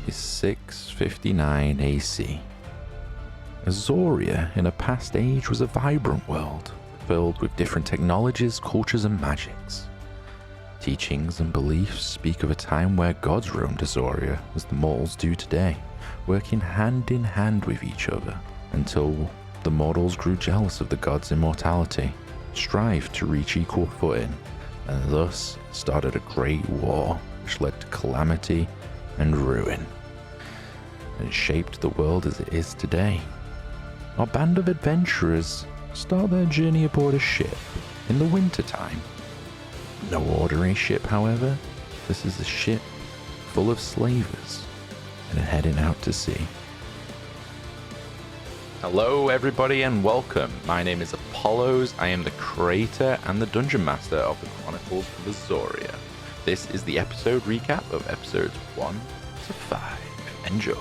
is 659 AC. Azoria in a past age was a vibrant world, filled with different technologies, cultures and magics. Teachings and beliefs speak of a time where gods roamed Azoria as the mortals do today, working hand in hand with each other, until the mortals grew jealous of the gods' immortality, strived to reach equal footing, and thus started a great war which led to calamity and ruin, and shaped the world as it is today. Our band of adventurers start their journey aboard a ship in the winter time. No ordinary ship, however. This is a ship full of slavers and heading out to sea. Hello everybody and welcome. My name is Apollos. I am the creator and the dungeon master of the Chronicles of Azoria. This is the episode recap of episodes 1 to 5. Enjoy.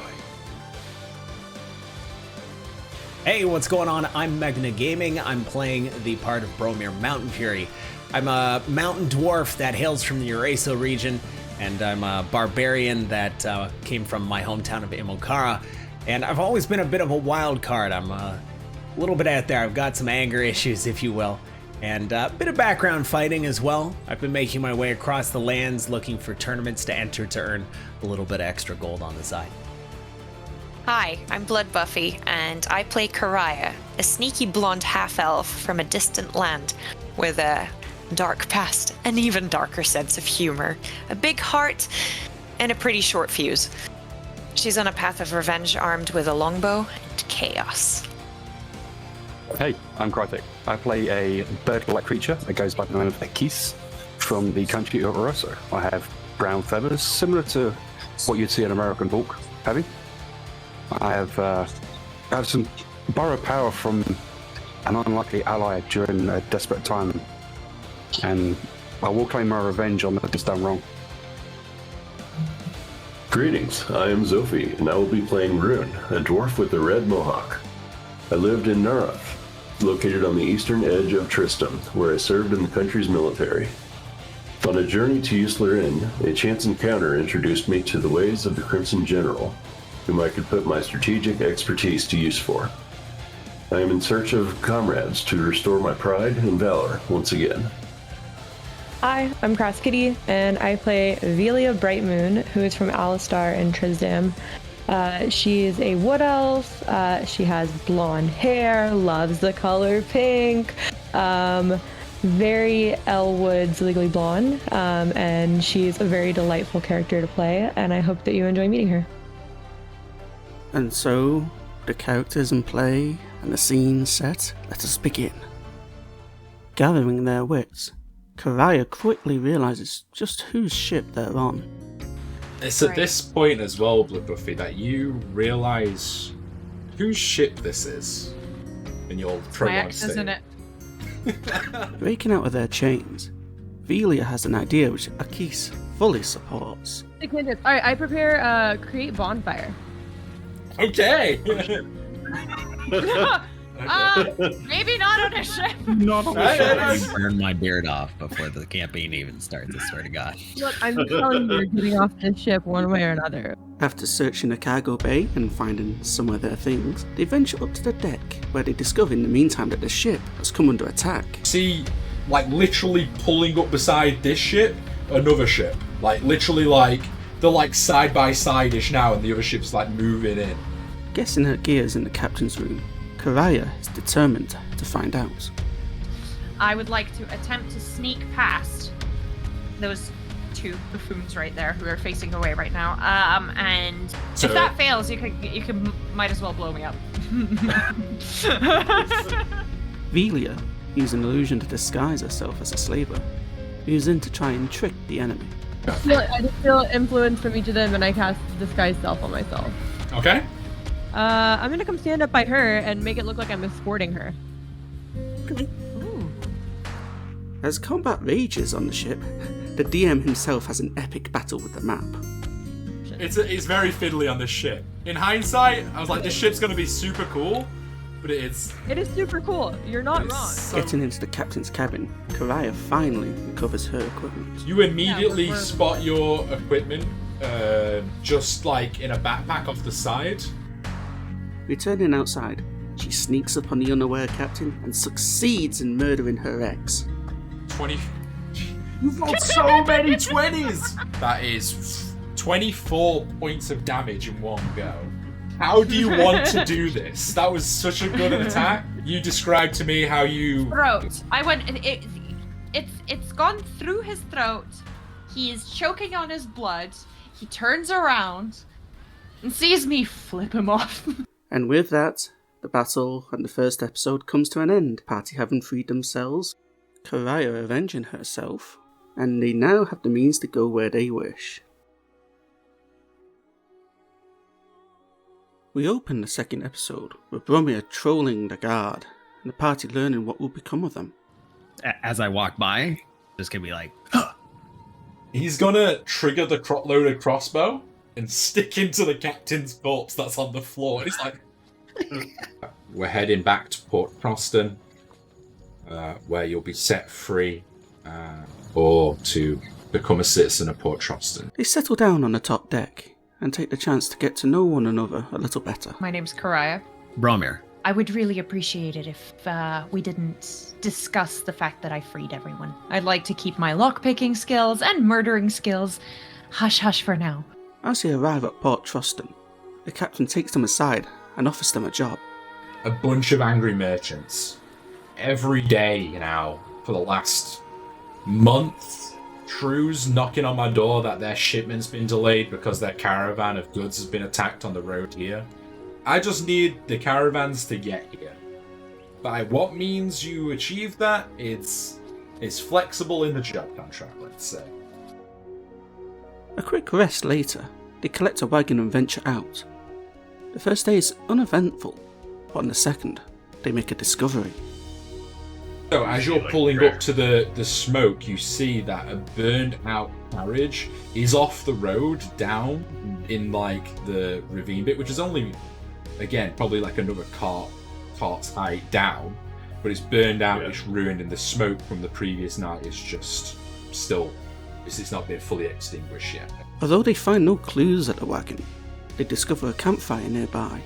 Hey, what's going on? I'm Magna Gaming. I'm playing the part of Bromir Mountain Fury. I'm a mountain dwarf that hails from the Uraso region, and I'm a barbarian that came from my hometown of Imokara. And I've always been a bit of a wild card. I'm a little bit out there. I've got some anger issues, if you will, and a bit of background fighting as well. I've been making my way across the lands looking for tournaments to enter to earn a little bit of extra gold on the side. Hi, I'm Blood Buffy, and I play Karaya, a sneaky blonde half-elf from a distant land with a dark past, an even darker sense of humor, a big heart, and a pretty short fuse. She's on a path of revenge armed with a longbow and chaos. Hey, I'm Karthik. I play a bird-like creature that goes by the name of Akis from the country of Uraso. I have brown feathers, similar to what you'd see an American hawk having. I have some borrowed power from an unlikely ally during a desperate time, and I will claim my revenge on what is done wrong. Greetings, I am Zophie, and I will be playing Rune, a dwarf with a red mohawk. I lived in Narath, located on the eastern edge of Tristram, where I served in the country's military. On a journey to Usler Inn, a chance encounter introduced me to the ways of the Crimson General, whom I could put my strategic expertise to use for. I am in search of comrades to restore my pride and valor once again. Hi, I'm Cross Kitty, and I play Velia Brightmoon, who is from Alistar and Trisdam. She is a wood elf. She has blonde hair, loves the color pink, very Elwood's Legally Blonde, and she's a very delightful character to play, and I hope that you enjoy meeting her. And so, the characters in play and the scene set, let us begin. Gathering their wits, Karaya quickly realizes just whose ship they're on. It's at this point as well, Blood Buffy, that you realize whose ship this is in your prologue state. Isn't it? Breaking out of their chains, Velia has an idea which Akis fully supports. Alright, I prepare create bonfire. Okay! Maybe not on a ship. Not on the ship. Burn my beard off before the campaign even starts, I swear to God. Look, I'm telling you, you're getting off this ship one way or another. After searching the cargo bay and finding some of their things, they venture up to the deck, where they discover in the meantime that the ship has come under attack. See, like, literally pulling up beside this ship, another ship. Like, literally, like, they're, like, side-by-side-ish now, and the other ship's, like, moving in. Guessing her gears in the captain's room, Karaya is determined to find out. I would like to attempt to sneak past those two buffoons right there who are facing away right now. And So- if that fails, you might as well blow me up. Velia used an illusion to disguise herself as a slaver, using to try and trick the enemy. I just feel influence from each of them, and I cast Disguise Self on myself. Okay? I'm gonna come stand up by her and make it look like I'm escorting her. Ooh. As combat rages on the ship, the DM himself has an epic battle with the map. It's very fiddly on this ship. In hindsight, I was like, this ship's gonna be super cool, but It is super cool. You're not wrong. Getting into the captain's cabin, Karaya finally recovers her equipment. You immediately spot your equipment just like in a backpack off the side. Returning outside, she sneaks up on the unaware captain and succeeds in murdering her ex. 20. You've got so many 20s! That is 24 points of damage in one go. How do you want to do this? That was such a good attack. You described to me how you... Throat. I went... It's gone through his throat. He is choking on his blood. He turns around and sees me flip him off. And with that, the battle and the first episode comes to an end. Party having freed themselves, Karaya avenging herself, and they now have the means to go where they wish. We open the second episode with Bromir trolling the guard, and the party learning what will become of them. As I walk by, just gonna be like, huh. He's gonna trigger the loaded crossbow and stick into the captain's corpse that's on the floor. He's like... We're heading back to Port Croston, where you'll be set free, or to become a citizen of Port Croston. They settle down on the top deck and take the chance to get to know one another a little better. My name's Karaya. Bromir. I would really appreciate it if we didn't discuss the fact that I freed everyone. I'd like to keep my lockpicking skills and murdering skills hush-hush for now. As they arrive at Port Troston, the captain takes them aside and offers them a job. A bunch of angry merchants. Every day now, for the last month, crews knocking on my door that their shipment's been delayed because their caravan of goods has been attacked on the road here. I just need the caravans to get here. By what means you achieve that, it's flexible in the job contract, let's say. A quick rest later, they collect a wagon and venture out. The first day is uneventful, but on the second, they make a discovery. So as you're pulling up to the smoke, you see that a burned out carriage is off the road down in like the ravine bit, which is only, again, probably like another cart's height down, but it's burned out, it's ruined, and the smoke from the previous night is just still, it's not been fully extinguished yet. Although they find no clues at the wagon, they discover a campfire nearby.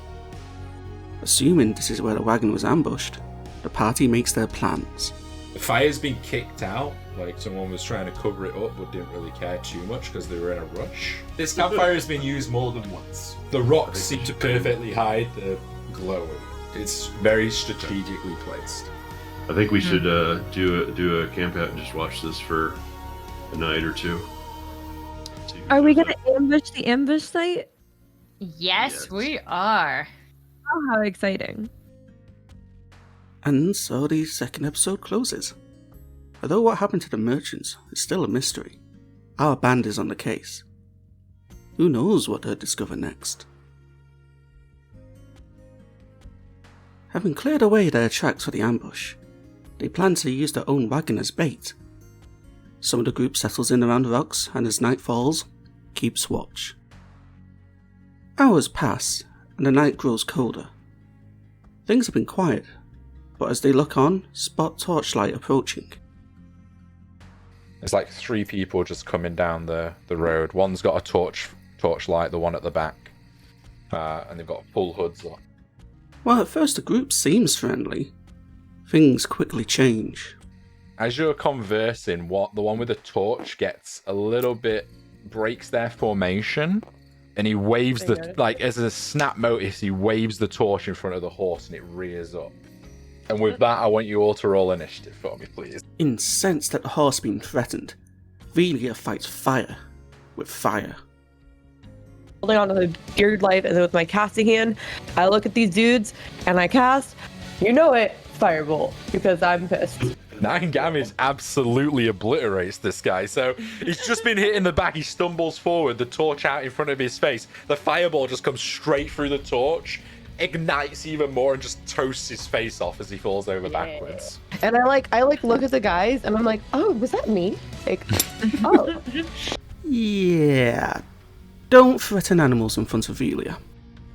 Assuming this is where the wagon was ambushed, the party makes their plans. The fire's been kicked out, like someone was trying to cover it up but didn't really care too much because they were in a rush. This campfire has been used more than once. The rocks seem to perfectly hide the glow. It's very strategically placed. I think we should do a camp out and just watch this for a night or two. Are we gonna ambush the ambush site? Yes, we are. Oh, how exciting. And so the second episode closes. Although what happened to the merchants is still a mystery, our band is on the case. Who knows what they'll discover next? Having cleared away their tracks for the ambush, they plan to use their own wagon as bait. Some of the group settles in around the rocks and as night falls, keeps watch. Hours pass and the night grows colder. Things have been quiet, but as they look on, spot torchlight approaching. There's like 3 people just coming down the road. One's got a torchlight, the one at the back, and they've got full hoods on. While at first the group seems friendly, things quickly change. As you're conversing, the one with the torch gets a little bit, breaks their formation, and he waves as a snap notice, he waves the torch in front of the horse and it rears up. And with that, I want you all to roll initiative for me, please. Incensed at the horse being threatened, Velia fights fire with fire. Holding on to the beard light and with my casting hand, I look at these dudes and I cast, you know it, Firebolt, because I'm pissed. 9 damage absolutely obliterates this guy. So he's just been hit in the back. He stumbles forward, the torch out in front of his face. The fireball just comes straight through the torch, ignites even more, and just toasts his face off as he falls over backwards. And I look at the guys and I'm like, oh, was that me? Like, oh. Yeah. Don't threaten animals in front of Velia.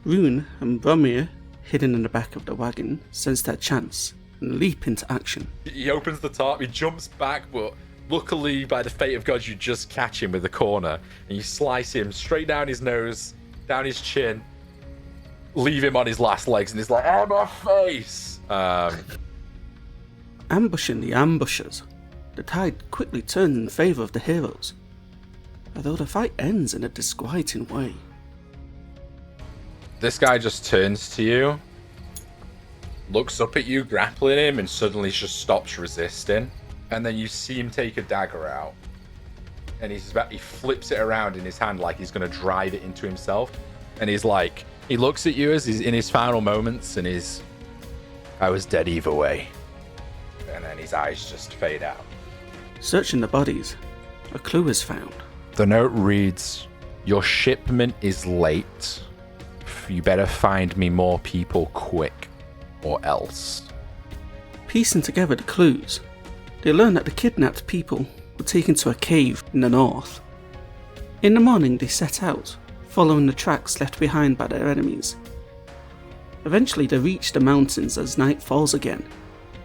Rune and Bromir, hidden in the back of the wagon, sense their chance and leap into action. He opens the tarp, he jumps back, but luckily, by the fate of God, you just catch him with the corner, and you slice him straight down his nose, down his chin, leave him on his last legs, and he's like, "Oh, my face!" Ambushing the ambushers, the tide quickly turns in favour of the heroes, although the fight ends in a disquieting way. This guy just turns to you, looks up at you, grappling him, and suddenly just stops resisting. And then you see him take a dagger out, and he flips it around in his hand like he's going to drive it into himself. And he's like, he looks at you as he's in his final moments, and I was dead either way. And then his eyes just fade out. Searching the bodies, a clue is found. The note reads, "Your shipment is late. You better find me more people quick, or else." Piecing together the clues, they learn that the kidnapped people were taken to a cave in the north. In the morning they set out, following the tracks left behind by their enemies. Eventually they reach the mountains as night falls again,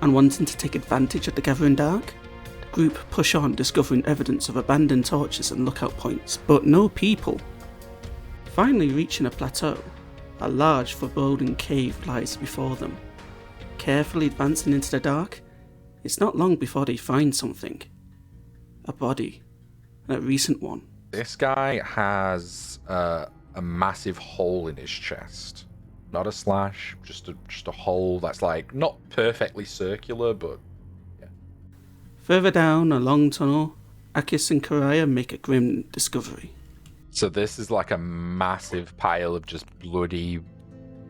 and wanting to take advantage of the gathering dark, the group push on, discovering evidence of abandoned torches and lookout points, but no people. Finally reaching a plateau, a large foreboding cave lies before them. Carefully advancing into the dark, it's not long before they find something. A body, and a recent one. This guy has a massive hole in his chest. Not a slash, just a hole that's like not perfectly circular, but yeah. Further down a long tunnel, Akis and Karaya make a grim discovery. So this is like a massive pile of just bloody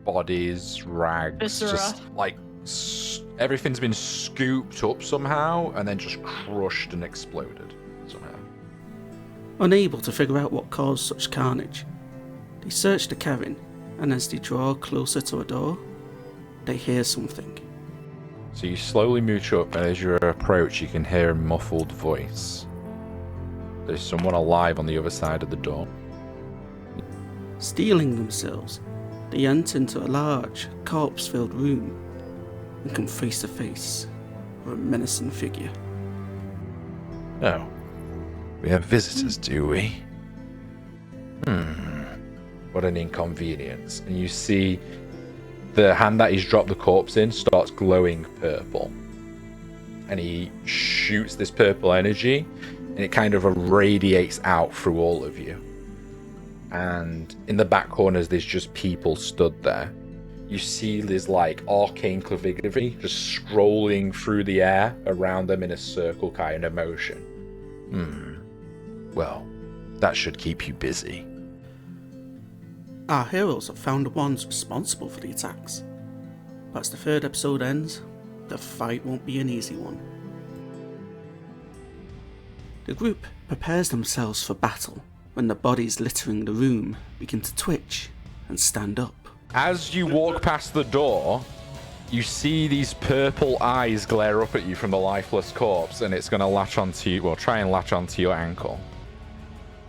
bodies, rags, Viscera. just like everything's been scooped up somehow and then just crushed and exploded somehow. Unable to figure out what caused such carnage, they search the cabin, and as they draw closer to a door, they hear something. So you slowly mooch up, and as you approach, you can hear a muffled voice. There's someone alive on the other side of the door. Steeling themselves, they enter into a large, corpse-filled room and come face to face with a menacing figure. Oh. We have visitors, do we? What an inconvenience. And you see the hand that he's dropped the corpse in starts glowing purple. And he shoots this purple energy, and it kind of radiates out through all of you. And in the back corners, there's just people stood there. You see this like arcane calligraphy just scrolling through the air around them in a circle kind of motion. Well, that should keep you busy. Our heroes have found the ones responsible for the attacks, but as the third episode ends, the fight won't be an easy one. The group prepares themselves for battle when the bodies littering the room begin to twitch and stand up. As you walk past the door, you see these purple eyes glare up at you from the lifeless corpse, and it's going to latch onto you, well, try and latch onto your ankle.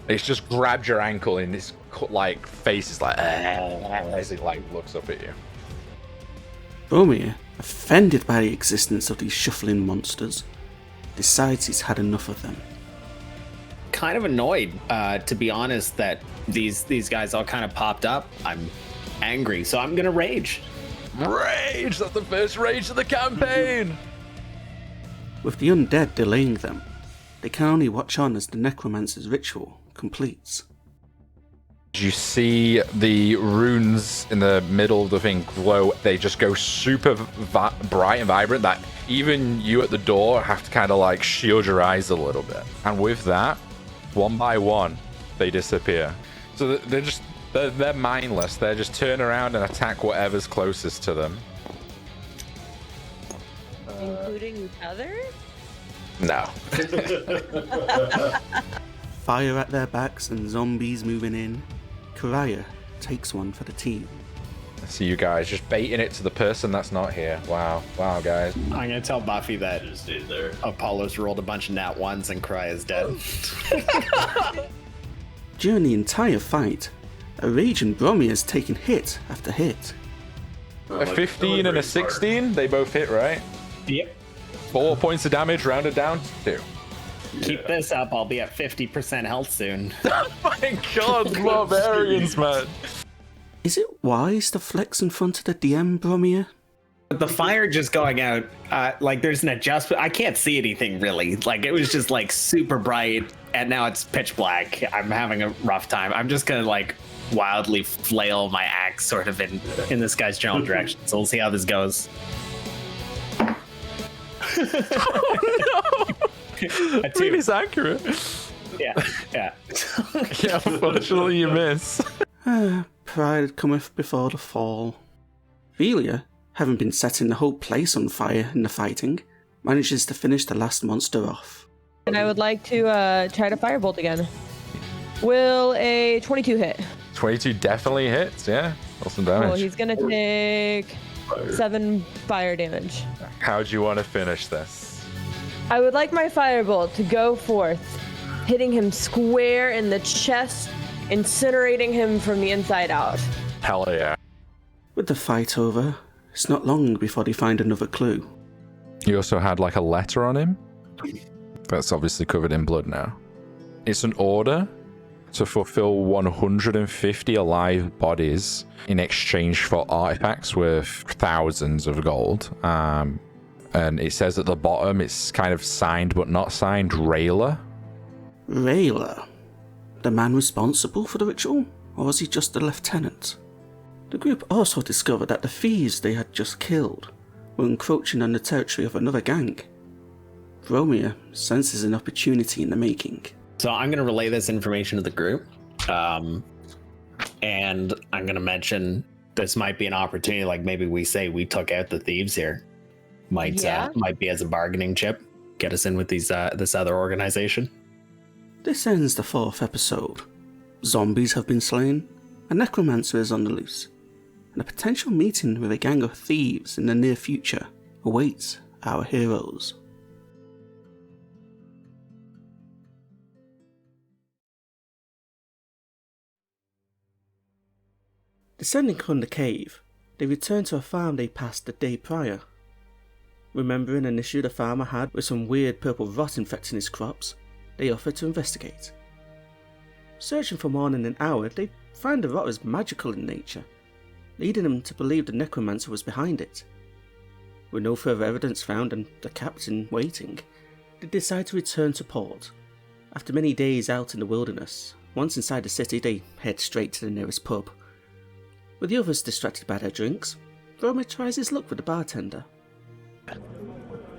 It's just grabbed your ankle, and this like face is like as it like looks up at you. Boromir, offended by the existence of these shuffling monsters, decides he's had enough of them. Kind of annoyed, to be honest, that these guys all kind of popped up. I'm angry, so I'm gonna rage. Rage! That's the first rage of the campaign! With the undead delaying them, they can only watch on as the necromancer's ritual completes. You see the runes in the middle of the thing glow. They just go super bright and vibrant that even you at the door have to kind of like shield your eyes a little bit. And with that, one by one, they disappear. So they're mindless. They just turn around and attack whatever's closest to them. Including each other? No. Fire at their backs and zombies moving in, Karaya takes one for the team. I see you guys just baiting it to the person that's not here. Wow, guys. I'm gonna tell Buffy that Apollo's rolled a bunch of nat ones and Kraya's dead. During the entire fight, a raging Boromir has taken hit after hit. A 15 and a 16, they both hit, right? Yep. 4 points of damage rounded down to 2. Keep this up, I'll be at 50% health soon. Oh my god, barbarians, man. Is it wise to flex in front of the DM, Bromir? The fire just going out, like there's an adjustment. I can't see anything really. Like it was just like super bright, and now it's pitch black. I'm having a rough time. I'm just gonna like wildly flail my axe sort of in this guy's general direction. So we'll see how this goes. I mean, it's accurate. Yeah. Yeah, unfortunately you miss. Pride cometh before the fall. Velia, having been setting the whole place on fire in the fighting, manages to finish the last monster off. And I would like to try to firebolt again. Will a 22 hit? 22 definitely hits, yeah. Awesome damage. Well, he's gonna take 7 fire damage. How do you want to finish this? I would like my firebolt to go forth, hitting him square in the chest, incinerating him from the inside out. Hell yeah. With the fight over, it's not long before they find another clue. He also had like a letter on him. That's obviously covered in blood now. It's an order to fulfill 150 alive bodies in exchange for artifacts worth thousands of gold. And it says at the bottom, it's kind of signed but not signed, Rayla. Rayla? The man responsible for the ritual? Or was he just a lieutenant? The group also discovered that the thieves they had just killed were encroaching on the territory of another gang. Bromir senses an opportunity in the making. So I'm going to relay this information to the group. And I'm going to mention this might be an opportunity, like maybe we say we took out the thieves here. Might be as a bargaining chip. Get us in with these this other organization. This ends the 4th episode. Zombies have been slain, a necromancer is on the loose, and a potential meeting with a gang of thieves in the near future awaits our heroes. Descending from the cave, they return to a farm they passed the day prior. Remembering an issue the farmer had with some weird purple rot infecting his crops, they offer to investigate. Searching for more than an hour, they find the rot is magical in nature, leading them to believe the necromancer was behind it. With no further evidence found and the captain waiting, they decide to return to port. After many days out in the wilderness, once inside the city they head straight to the nearest pub. With the others distracted by their drinks, Bromir tries his luck with the bartender.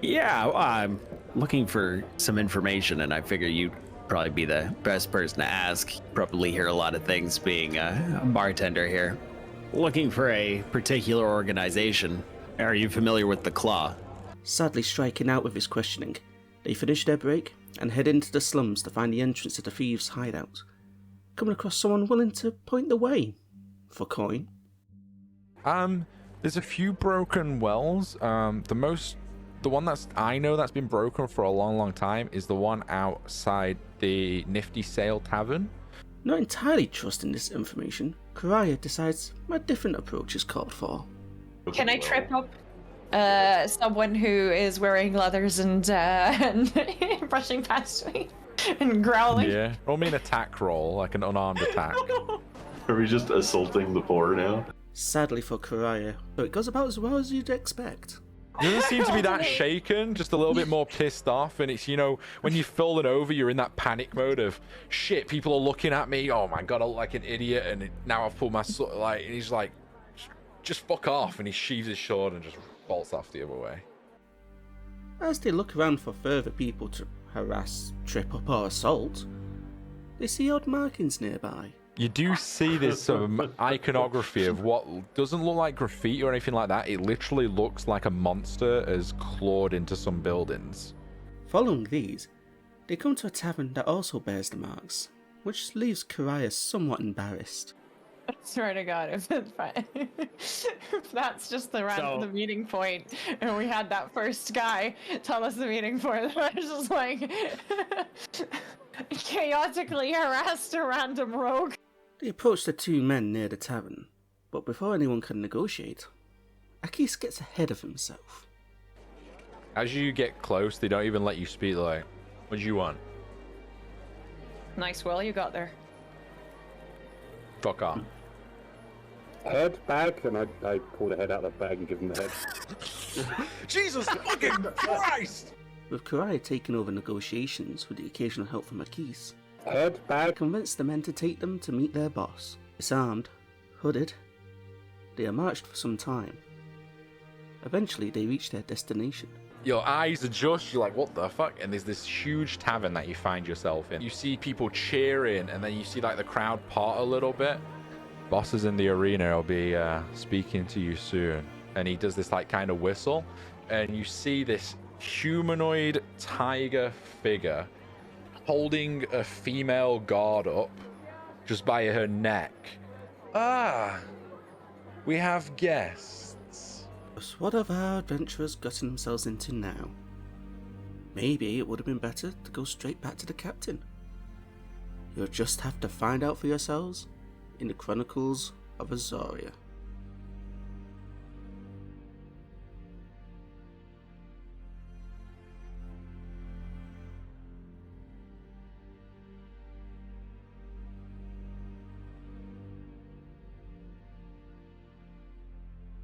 Yeah, I'm looking for some information, and I figure you'd probably be the best person to ask. Probably hear a lot of things being a bartender here. Looking for a particular organization. Are you familiar with the Claw? Sadly striking out with his questioning, they finish their break and head into the slums to find the entrance to the thieves' hideout, coming across someone willing to point the way for coin. There's a few broken wells. The one I know that's been broken for a long time is the one outside the Nifty Sail Tavern. Not entirely trusting this information, Karaya decides a different approach is called for. Can I trip up someone who is wearing leathers and brushing past me and growling? Yeah. Roll me an attack roll, like an unarmed attack. Are we just assaulting the poor now? Sadly for Karaya, but it goes about as well as you'd expect. He doesn't seem to be that shaken, just a little bit more pissed off. And it's, when you've fallen over, you're in that panic mode of, shit, people are looking at me. Oh my god, I look like an idiot. And now I've pulled my, and he's like, just fuck off. And he sheaves his sword and just bolts off the other way. As they look around for further people to harass, trip up or assault, they see odd markings nearby. You do see this iconography of what doesn't look like graffiti or anything like that. It literally looks like a monster has clawed into some buildings. Following these, they come to a tavern that also bears the marks, which leaves Karaya somewhat embarrassed. I swear to God, if that's just the meeting point, and we had that first guy tell us the meeting point, I was just like chaotically harassed a random rogue. They approach the two men near the tavern, but before anyone can negotiate, Akis gets ahead of himself. As you get close, they don't even let you speak. They're like, What do you want? Nice will you got there. Fuck off. Head bag, and I pull the head out of the bag and give him the head. Jesus fucking Christ! With Karaya taking over negotiations with the occasional help from Akis, Head bag. convinced the men to take them to meet their boss. Disarmed, hooded, they are marched for some time. Eventually, they reach their destination. Your eyes adjust, you're like, what the fuck? And there's this huge tavern that you find yourself in. You see people cheering, and then you see like the crowd part a little bit. Bosses in the arena will be speaking to you soon. And he does this like kind of whistle, and you see this humanoid tiger figure holding a female guard up just by her neck. Ah, we have guests. But what have our adventurers gotten themselves into now? Maybe it would have been better to go straight back to the captain. You'll just have to find out for yourselves in the Chronicles of Azoria.